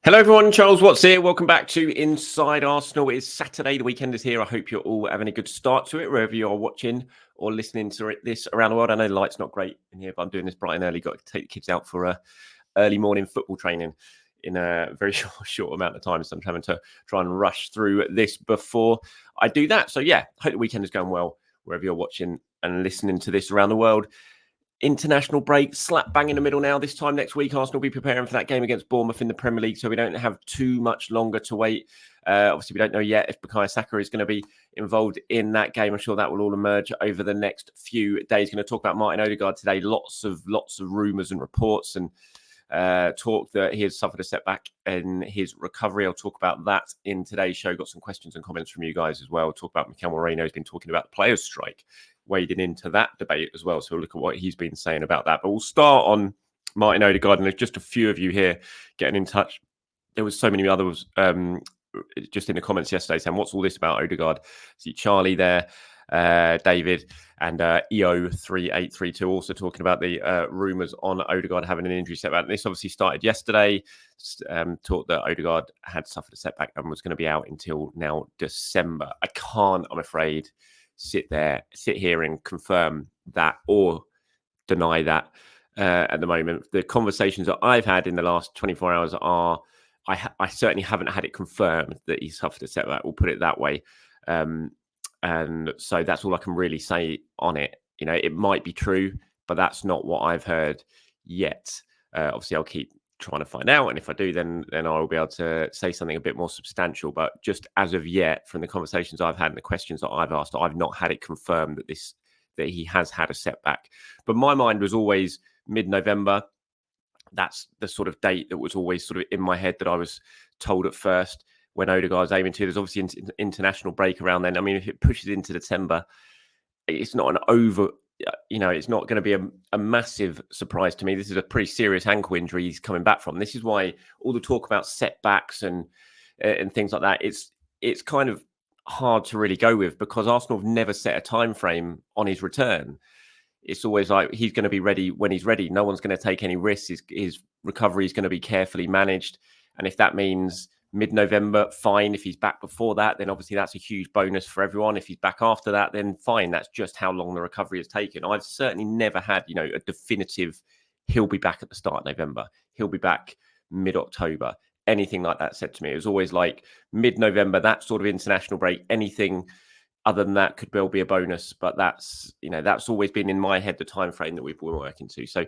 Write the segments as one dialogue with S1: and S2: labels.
S1: Hello, everyone. Charles Watts here. Welcome back to Inside Arsenal. It's Saturday. The weekend is here. I hope you're all having a good start to it, wherever you are watching or listening to this around the world. I know the light's not great in here, but I'm doing this bright and early. Got to take the kids out for early morning football training in a very short amount of time. So I'm having to try and rush through this before I do that. So yeah, hope the weekend is going well, wherever you're watching and listening to this around the world. International break, slap bang in the middle now. This time next week, Arsenal will be preparing for that game against Bournemouth in the Premier League, so we don't have too much longer to wait. Obviously, we don't know yet if Bukayo Saka is going to be involved in that game. I'm sure that will all emerge over the next few days. Going to talk about Martin Odegaard today. Lots of rumours and reports and talk that he has suffered a setback in his recovery. I'll talk about that in today's show. Got some questions and comments from you guys as well. Talk about Mikel Merino. Has been talking about the players' strike, wading into that debate as well. So we'll look at what he's been saying about that. But we'll start on Martin Odegaard, and there's just a few of you here getting in touch. There was so many others just in the comments yesterday saying, what's all this about Odegaard? See Charlie there, David, and EO3832 also talking about the rumours on Odegaard having an injury setback. This obviously started yesterday. Taught that Odegaard had suffered a setback and was going to be out until now December. I can't, I'm afraid, sit here and confirm that or deny that at the moment. The conversations that I've had in the last 24 hours are, I certainly haven't had it confirmed that he suffered a setback. We'll put it that way. And so that's all I can really say on it. You know, it might be true, but that's not what I've heard yet. Obviously, I'll keep trying to find out, and if I do, then I'll be able to say something a bit more substantial. But just as of yet, from the conversations I've had and the questions that I've asked, I've not had it confirmed that he has had a setback. But my mind was always mid-November. That's the sort of date that was always sort of in my head that I was told at first when Odegaard's aiming to. There's obviously an international break around then. I mean, if it pushes into December, it's not it's not going to be a massive surprise to me. This is a pretty serious ankle injury he's coming back from. This is why all the talk about setbacks and things like that, it's kind of hard to really go with, because Arsenal have never set a time frame on his return. It's always like he's going to be ready when he's ready. No one's going to take any risks. His recovery is going to be carefully managed. And if that means mid-November, fine. If he's back before that, then obviously that's a huge bonus for everyone. If he's back after that, then fine. That's just how long the recovery has taken. I've certainly never had, a definitive, he'll be back at the start of November. He'll be back mid-October. Anything like that said to me. It was always like mid-November, that sort of international break. Anything other than that could well be a bonus, but that's always been in my head the time frame that we've been working to. So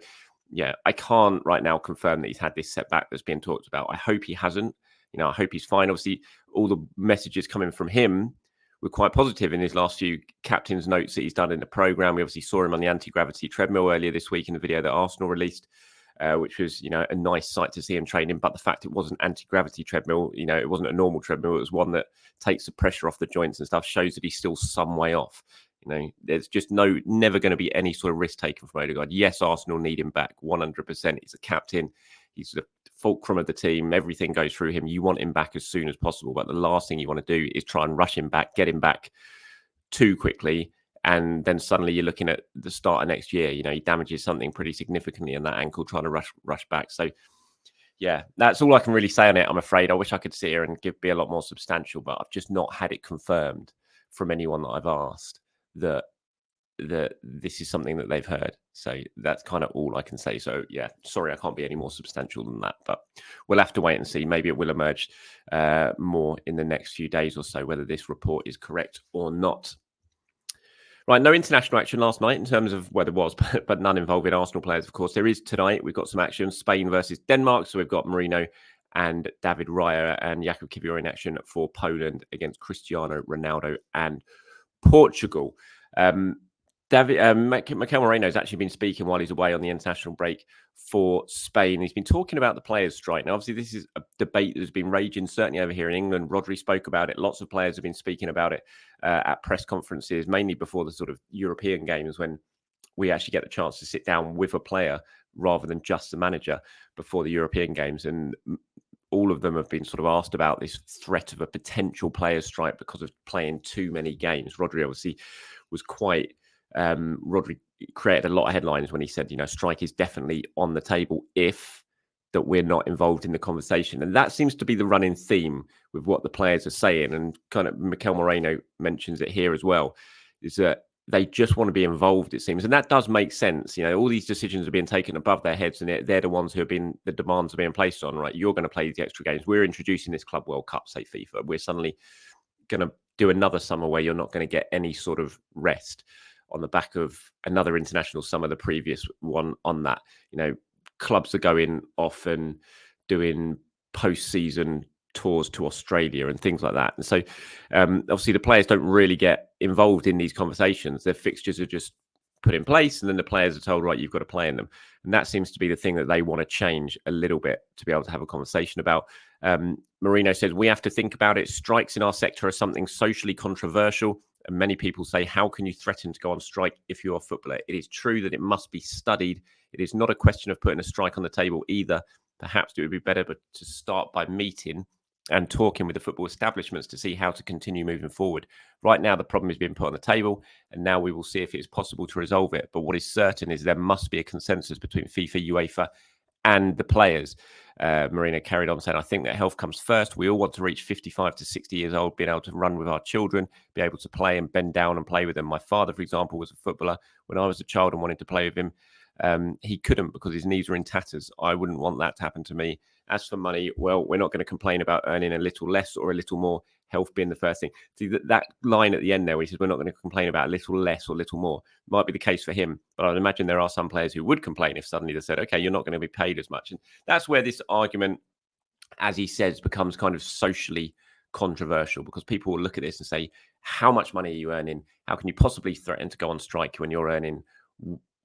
S1: yeah, I can't right now confirm that he's had this setback that's being talked about. I hope he hasn't. I hope he's fine. Obviously, all the messages coming from him were quite positive in his last few captain's notes that he's done in the programme. We obviously saw him on the anti-gravity treadmill earlier this week in the video that Arsenal released, which was, a nice sight to see him training. But the fact it wasn't anti-gravity treadmill, it wasn't a normal treadmill. It was one that takes the pressure off the joints and stuff, shows that he's still some way off. There's just never going to be any sort of risk taken from Odegaard. Yes, Arsenal need him back 100%. He's a captain. He's the fulcrum of the team. Everything goes through him. You want him back as soon as possible. But the last thing you want to do is try and rush him back, get him back too quickly. And then suddenly you're looking at the start of next year. He damages something pretty significantly in that ankle trying to rush back. So, yeah, that's all I can really say on it, I'm afraid. I wish I could sit here and be a lot more substantial, but I've just not had it confirmed from anyone that I've asked that this is something that they've heard. So that's kind of all I can say. So yeah, sorry, I can't be any more substantial than that, but we'll have to wait and see. Maybe it will emerge more in the next few days or so, whether this report is correct or not. Right, no international action last night in terms of, well, there was, but none involving Arsenal players, of course. There is tonight. We've got some action, Spain versus Denmark. So we've got Merino and David Raya and Jakub Kiwior in action for Poland against Cristiano Ronaldo and Portugal. Mikel Merino has actually been speaking while he's away on the international break for Spain. He's been talking about the players' strike. Now, obviously, this is a debate that has been raging, certainly over here in England. Rodri spoke about it. Lots of players have been speaking about it at press conferences, mainly before the sort of European games, when we actually get the chance to sit down with a player rather than just the manager before the European games. And all of them have been sort of asked about this threat of a potential players' strike because of playing too many games. Rodri obviously was quite... Rodri created a lot of headlines when he said, strike is definitely on the table if that we're not involved in the conversation. And that seems to be the running theme with what the players are saying. And kind of Mikel Merino mentions it here as well, is that they just want to be involved, it seems. And that does make sense. You know, all these decisions are being taken above their heads, and they're the ones who have been, the demands are being placed on, right? You're going to play these extra games. We're introducing this Club World Cup, say FIFA. We're suddenly going to do another summer where you're not going to get any sort of rest on the back of another international summer, the previous one on that. You know, clubs are going off and doing post-season tours to Australia and things like that. And so obviously the players don't really get involved in these conversations. Their fixtures are just put in place, and then the players are told, right, you've got to play in them. And that seems to be the thing that they want to change a little bit to be able to have a conversation about. Merino says, we have to think about it. Strikes in our sector are something socially controversial. And many people say, how can you threaten to go on strike if you're a footballer? It is true that it must be studied. It is not a question of putting a strike on the table either. Perhaps it would be better to start by meeting and talking with the football establishments to see how to continue moving forward. Right now, the problem is being put on the table, and now we will see if it is possible to resolve it. But what is certain is there must be a consensus between FIFA, UEFA, and the players. Marina carried on saying, I think that health comes first. We all want to reach 55 to 60 years old, being able to run with our children, be able to play and bend down and play with them. My father, for example, was a footballer. When I was a child and wanted to play with him, he couldn't because his knees were in tatters. I wouldn't want that to happen to me. As for money, well, we're not going to complain about earning a little less or a little more, health being the first thing. See, that line at the end there where he says we're not going to complain about a little less or a little more might be the case for him. But I'd imagine there are some players who would complain if suddenly they said, okay, you're not going to be paid as much. And that's where this argument, as he says, becomes kind of socially controversial, because people will look at this and say, how much money are you earning? How can you possibly threaten to go on strike when you're earning,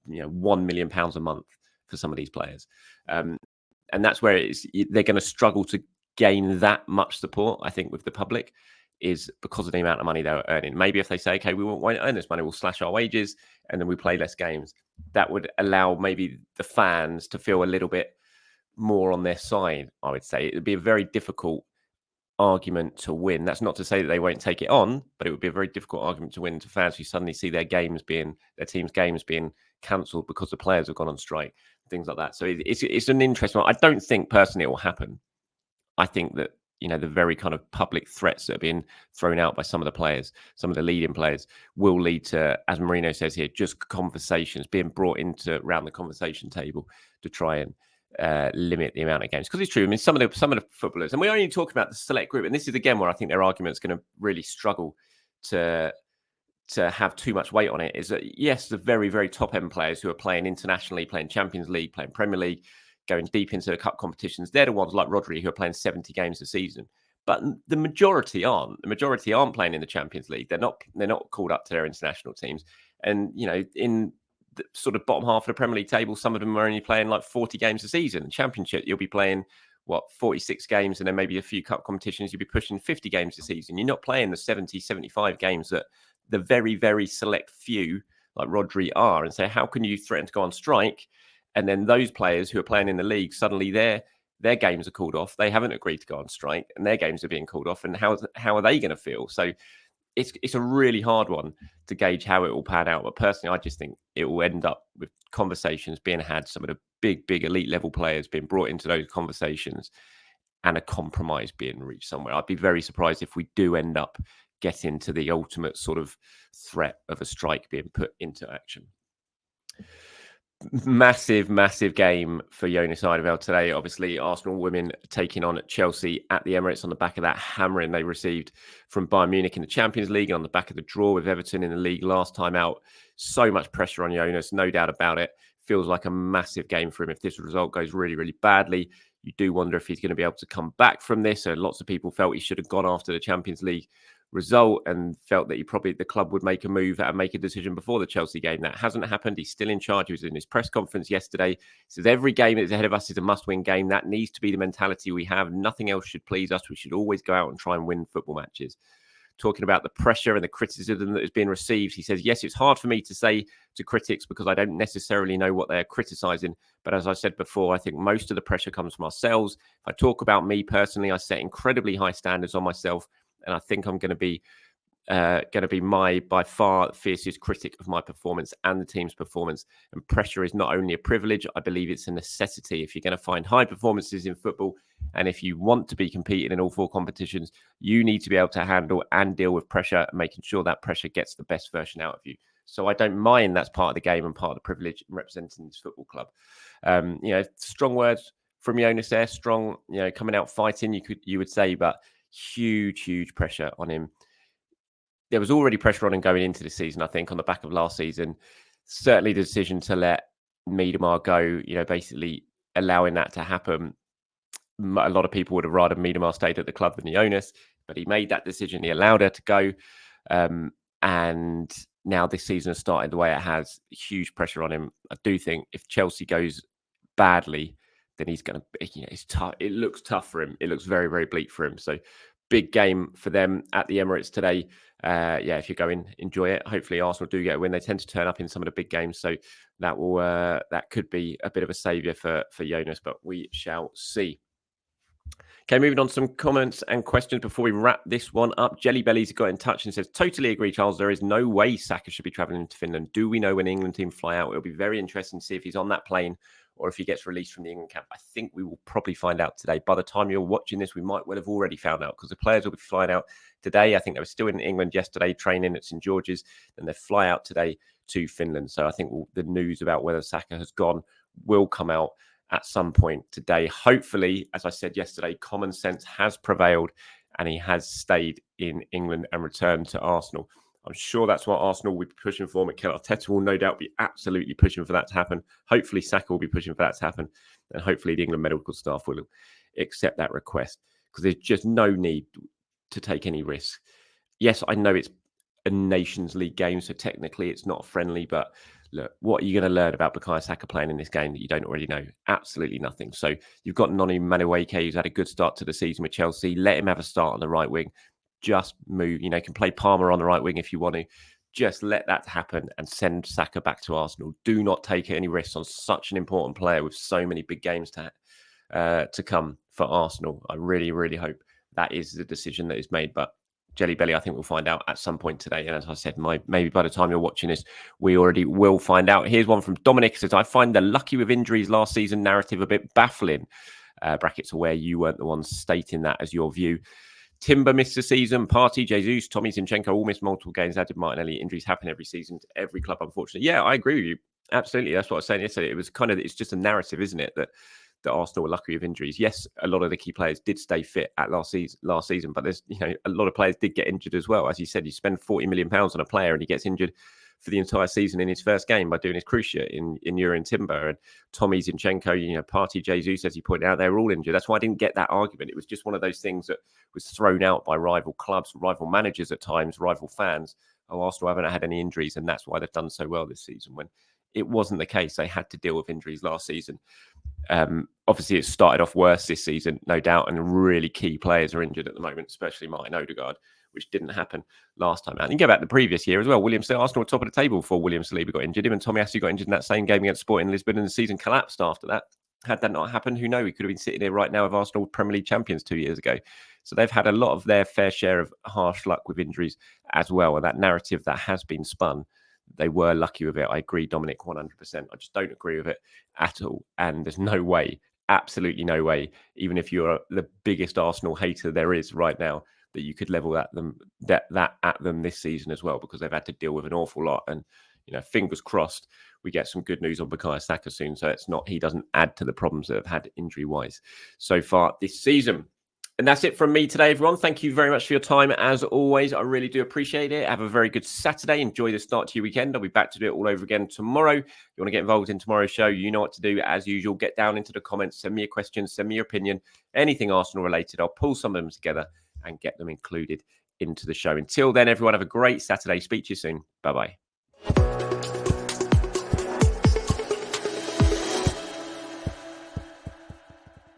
S1: £1 million a month for some of these players? And that's where they're going to struggle to gain that much support, I think, with the public, is because of the amount of money they're earning. Maybe if they say, okay, we won't earn this money, we'll slash our wages and then we play less games, that would allow maybe the fans to feel a little bit more on their side, I would say. It would be a very difficult argument to win. That's not to say that they won't take it on, but it would be a very difficult argument to win to fans who suddenly see their team's games being cancelled because the players have gone on strike, things like that. So it's an interesting one. I don't think personally it will happen. I think that, the very kind of public threats that are being thrown out by some of the players, some of the leading players, will lead to, as Marino says here, just conversations being brought into around the conversation table to try and limit the amount of games. Because it's true. I mean, some of the footballers, and we're only talking about the select group, and this is again where I think their argument's going to really struggle to have too much weight on it, is that yes, the very, very top end players who are playing internationally, playing Champions League, playing Premier League, going deep into the cup competitions, they're the ones like Rodri who are playing 70 games a season. But the majority aren't. The majority aren't playing in the Champions League. They're not called up to their international teams. And in the sort of bottom half of the Premier League table, some of them are only playing like 40 games a season. Championship, you'll be playing 46 games, and then maybe a few cup competitions, you'll be pushing 50 games a season. You're not playing the 70, 75 games that the very, very select few like Rodri are. And so how can you threaten to go on strike? And then those players who are playing in the league, suddenly their games are called off. They haven't agreed to go on strike, and their games are being called off. And how are they going to feel? So it's a really hard one to gauge how it will pan out. But personally, I just think it will end up with conversations being had, some of the big elite level players being brought into those conversations, and a compromise being reached somewhere. I'd be very surprised if we do end up getting to the ultimate sort of threat of a strike being put into action. Massive game for Jonas Eidevall today. Obviously, Arsenal women taking on Chelsea at the Emirates on the back of that hammering they received from Bayern Munich in the Champions League, and on the back of the draw with Everton in the league last time out. So much pressure on Jonas, no doubt about it. Feels like a massive game for him. If this result goes really, really badly, you do wonder if he's going to be able to come back from this. So lots of people felt he should have gone after the Champions League result and felt that the club would make a move and make a decision before the Chelsea game. That hasn't happened. He's still in charge. He was in his press conference yesterday. He says every game that's ahead of us is a must-win game. That needs to be the mentality we have. Nothing else should please us. We should always go out and try and win football matches. Talking about the pressure and the criticism that has been received, he says, yes, it's hard for me to say to critics because I don't necessarily know what they're criticising. But as I said before, I think most of the pressure comes from ourselves. If I talk about me personally, I set incredibly high standards on myself. And I think I'm going to be going to be by far fiercest critic of my performance and the team's performance. And pressure is not only a privilege, I believe it's a necessity. If you're going to find high performances in football, and if you want to be competing in all 4 competitions, you need to be able to handle and deal with pressure, and making sure that pressure gets the best version out of you. So I don't mind that's part of the game and part of the privilege in representing this football club. Strong words from Jonas there, strong, coming out fighting, you would say, but huge pressure on him. There was already pressure on him going into the season, I think, on the back of last season. Certainly the decision to let Miedemar go, basically allowing that to happen. A lot of people would have rather Miedemar stayed at the club than Jonas, but he made that decision. He allowed her to go. And now this season has started the way it has. Huge pressure on him. I do think if Chelsea goes badly, then he's going to, it's tough. It looks tough for him. It looks very, very bleak for him. So big game for them at the Emirates today. If you're going, enjoy it. Hopefully Arsenal do get a win. They tend to turn up in some of the big games. So that could be a bit of a saviour for Jonas, but we shall see. Okay, moving on to some comments and questions before we wrap this one up. Jelly Bellies got in touch and says, totally agree, Charles. There is no way Saka should be travelling to Finland. Do we know when the England team fly out? It'll be very interesting to see if he's on that plane or if he gets released from the England camp. I think we will probably find out today. By the time you're watching this, we might well have already found out because the players will be flying out today. I think they were still in England yesterday training at St George's, and they fly out today to Finland. So I think the news about whether Saka has gone will come out at some point today. Hopefully, as I said yesterday, common sense has prevailed and he has stayed in England and returned to Arsenal. I'm sure that's what Arsenal will be pushing for. Mikel Arteta will no doubt be absolutely pushing for that to happen. Hopefully, Saka will be pushing for that to happen. And hopefully, the England medical staff will accept that request because there's just no need to take any risk. Yes, I know it's a Nations League game, so technically it's not friendly, but look, what are you going to learn about Bukayo Saka playing in this game that you don't already know? Absolutely nothing. So you've got Noni Madueke, who's had a good start to the season with Chelsea. Let him have a start on the right wing. Just move. Can play Palmer on the right wing if you want to. Just let that happen and send Saka back to Arsenal. Do not take any risks on such an important player with so many big games to come for Arsenal. I really, really hope that is the decision that is made. But Jelly Belly, I think we'll find out at some point today. And as I said, maybe by the time you're watching this, we already will find out. Here's one from Dominic. It says, I find the lucky with injuries last season narrative a bit baffling. Brackets are where you weren't the ones stating that as your view. Timber missed the season. Partey, Jesus, Tommy Zinchenko all missed multiple games. That did Martinelli. Injuries happen every season to every club, unfortunately. Yeah, I agree with you. Absolutely. That's what I was saying yesterday. It was it's just a narrative, isn't it? That Arsenal were lucky with injuries. Yes, a lot of the key players did stay fit at last season, but there's a lot of players did get injured as well. As you said, you spend £40 million on a player and he gets injured for the entire season in his first game by doing his cruciate in Jurgen Timber and Tommy Zinchenko, Partey, Jesus, as you pointed out, they were all injured. That's why I didn't get that argument. It was just one of those things that was thrown out by rival clubs, rival managers at times, rival fans. Oh, Arsenal haven't had any injuries and that's why they've done so well this season, when it wasn't the case. They had to deal with injuries last season. Obviously, it started off worse this season, no doubt, and really key players are injured at the moment, especially Martin Odegaard, which didn't happen last time out. And you go back the previous year as well. Arsenal were top of the table before William Saliba got injured. Even Tomiyasu got injured in that same game against Sporting Lisbon, and the season collapsed after that. Had that not happened, who knows? We could have been sitting here right now with Arsenal Premier League champions 2 years ago. So they've had a lot of their fair share of harsh luck with injuries as well. And that narrative that has been spun, they were lucky with it. I agree, Dominic, 100%. I just don't agree with it at all. And there's no way, absolutely no way, even if you're the biggest Arsenal hater there is right now, that you could level at them that at them this season as well, because they've had to deal with an awful lot. And fingers crossed, we get some good news on Bukayo Saka soon, so he doesn't add to the problems that have had injury wise so far this season. And that's it from me today, everyone. Thank you very much for your time. As always, I really do appreciate it. Have a very good Saturday. Enjoy the start to your weekend. I'll be back to do it all over again tomorrow. If you want to get involved in tomorrow's show, you know what to do. As usual, get down into the comments, send me your questions, send me your opinion, anything Arsenal related. I'll pull some of them together and get them included into the show. Until then, everyone, have a great Saturday. Speak to you soon. Bye-bye.